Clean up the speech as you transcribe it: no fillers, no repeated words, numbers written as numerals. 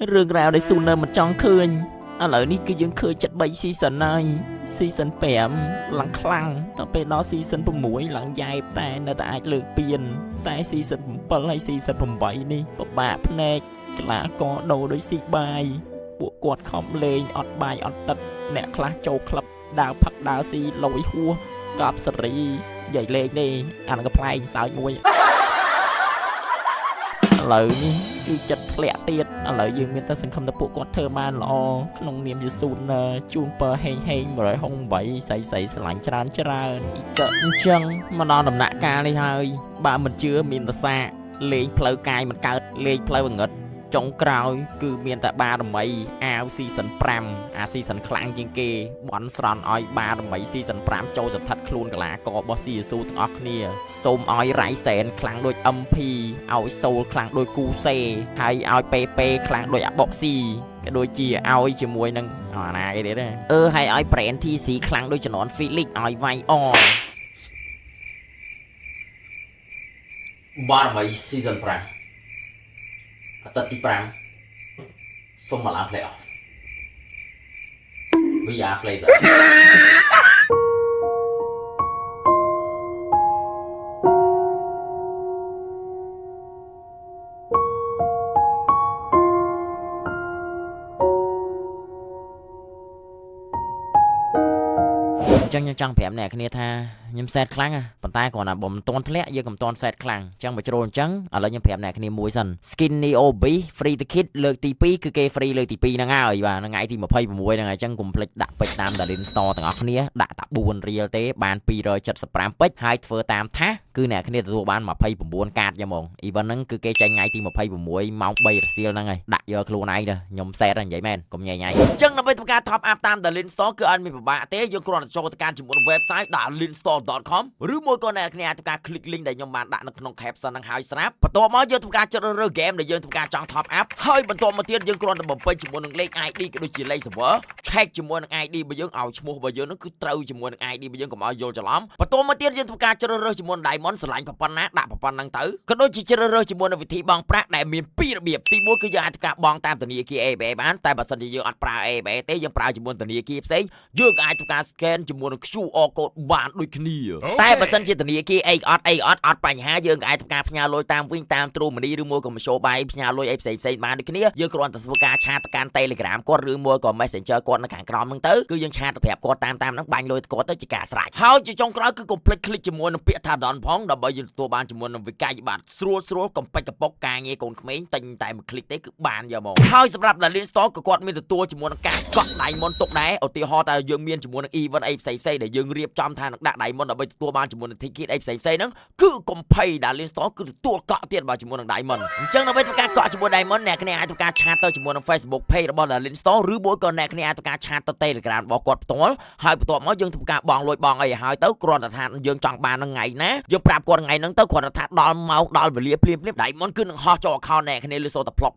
រឿងរ៉ាវដែលស៊ូនៅមិនចង់ឃើញឥឡូវនេះគឺយើងឃើញចិត្ត3 season ហើយ season 5ឡើងខ្លាំងដល់ពេលដល់ season 6ឡើងយ៉ែបតែនៅតែអាចលើកពៀនតែ season 7 ហើយ season 8 នេះពិបាកភ្នែកកលាករដូរដូចស៊ីបាយពួកគាត់ខំលេងអត់បាយអត់ទឹកអ្នកខ្លះចូលក្លឹបដើរផឹកដើរស៊ីលយហួសកប់សេរីនិយាយលេងនេះអានឹងក៏ប្លែកសើចមួយឥឡូវនេះគឺចិត្តធ្លាក់ទៀតឥឡូវយើងមានតែសង្ឃឹមថាពួកគាត់ធ្វើបានល្អក្នុងនាមជាស៊ូនជួងពើហេង168ស្រីស្រឡាញ់ច្រើនអ៊ីកអញ្ចឹងមកដល់ដំណាក់កាលនេះហើយបើមិនជឿមានប្រសាលេងផ្លូវកាយមិនកើតលេងផ្លូវងឹតចុងក្រោយគឺមានតែបារមីអាវ season 5អា season ខ្លាំងជាងគេបន់ស្រន់ឲ្យបារមី season 5ចូលស្ថិតខ្លួនកលាកររបស់ CSU ទាំងអស់គ្នាសូមឲ្យរៃសែនខ្លាំងដូច MP ឲ្យសូលខ្លាំងដូចគូសេហើយឲ្យពេខ្លាំងដូចអាបុកស៊ីក៏ដូចជាឲ្យជាមួយនឹងអាណាគេទៀតហើយឲ្យ brand TC ខ្លាំងដូចជំនាន់ Felix ឲ្យវាយអបារមី season 5អាទិត្យទី5សូមមកឡើង play off VR Flazer ចឹងខ្ញុំចង់ប្រាប់អ្នកគ្នាថាខ្ញុំសែតខ្លាំងប៉ុន្តែគ្រាន់តែបំមិនទាន់ធ្លាក់យើងក៏មិនទាន់សែតខ្លាំងចឹងបើជ្រុលអញ្ចឹងឥឡូវខ្ញុំប្រាប់អ្នកគ្នាមួយសិន Skinny OB Free the Kid លើកទី2គឺគេ free លើកទី2ហ្នឹងហើយបាទថ្ងៃទី26ហ្នឹងហើយចឹងកុំភ្លេចដាក់ពេជ្រតាម Darlin Store ទាំងអស់គ្នាដាក់តែ4រៀលទេបាន275ពេជ្រហើយធ្វើតាមថាសគឺអ្នកគ្នាទទួលបាន29កាតយ៉ាងហ្មង event ហ្នឹងគឺគេចេញថ្ងៃទី26ម៉ោង3រសៀលហ្នឹងហើយដាក់យកខ្លួនឯងទៅខ្ញុំសែតនិយាយមែនកុំញ៉ៃអញ្ចឹងដើម្បីធ្វើការ top up តាម Darlin Store គឺអត់មានពិបាកទេយើងគ្រាន់តែចូលទៅកាន់ជាមួយនឹង website darlinstore.com ឬមួយក៏អ្នកគ្នាអាចធ្វើការ click link ដែលខ្ញុំបានដាក់នៅក្នុង caption ហ្នឹងហើយស្រាប់បន្ទាប់មកយើងធ្វើការជ្រើសរើស game ដែលយើងធ្វើការចង់ top up ហើយបន្ទាប់មកទៀតយើងគ្រាន់តែបំពេញជាមួយនឹងលេខ ID ក៏ដូចជាលេខ server check ជាមួយនឹង ID របស់យើងឲ្យឈ្មោះរបស់យើងហ្នឹងគឺត្រូវជាមួយនឹង ID របស់យើងកុំឲ្យយល់ច្រឡំបន្ទាប់មកទៀតយើងធ្វើការជ្រើសរើសជាមួយនឹង diamond ស្រឡាញ់ប៉ុណ្ណាដាក់ប៉ុណ្ណឹងទៅក៏ដូចជាជ្រើសរើសជាមួយនឹងវិធីបង់ប្រាក់ដែលមាន2របៀបទី1គឺយើងអាចធ្វើការបង់តាមធនាគារ ABA បានតែបើសិនជាយើងអត់ប្រើ ABA ទេយើងប្រើជាមួយធនាគារផ្សេងយើងអាចធ្វើការ scan ជាមួយនឹង QR code បានដូចគ្នាតែបើសិនជាធនាគារអីអត់បញ្ហាយើងអាចធ្វើការផ្ញើលុយតាមវិញតាម True Money ឬមួយក៏ Mobile Bank ផ្ញើលុយអីផ្សេងបានដូចគ្នាយើងគ្រាន់តែធ្វើការឆាតទៅកាន់ Telegram គាត់ឬមួយក៏ Messenger គាត់នៅខាងក្រោមហ្នឹងទៅគឺយើងឆាតទៅប្រាប់គាត់តាមហ្នឹងបាញ់លុយគាត់ទៅជាការស្រេចហើយជាចុងក្រោយគឺកុំភ្លេច click ជាមួយនឹងពាក្យថា Don ផងដើម្បីយើងទទួលបានជាមួយនឹងវិក័យប័ត្រស្រួលកំពេចកំពុកការងារកូនក្មេងតែតែមួយ click ទេគឺបានយកមកហើយសម្រាប់ Darlin Store ក៏គាត់មានទទួលជាមួយនឹងការកក់ Diamond ទុកដែរឧទាហរណ៍តែយើងមានជាមួយនឹង event អីផ្សេងដែលយើងរៀបចំថានឹងដាក់ Diamond ដើម្បីទទួលបានជាមួយនឹង ticket អីផ្សេងហ្នឹងគឺកុំភ័យ Darlin Store គឺទទួលកក់ទៀតបើជាមួយនឹង Diamond អញ្ចឹងដើម្បីធ្វើការកក់ជាមួយ Diamond អ្នកគ្នាអាចធ្វើការឆាតទៅជាមួយនឹង Facebook page របស់ Darlin Store ឬមួយក៏អ្នកគ្នាអាចធ្វើការឆាតទៅ Telegram របស់គាត់ផ្ទាល់ហើយបន្ទាប់មកយើងធ្វើការបង់លុយបង់អីឲ្យទៅគ្រាន់តែថាយើងចង់បានថ្ងៃណាយើងប្រាប់គាត់ថ្ងៃហ្នឹងទៅគ្រាន់តែថាដល់ម៉ោងដល់វេលាភ្លាម Diamond គឺនឹងហោះចូល account អ្នកគ្នាលឺសូរតែផ្លុក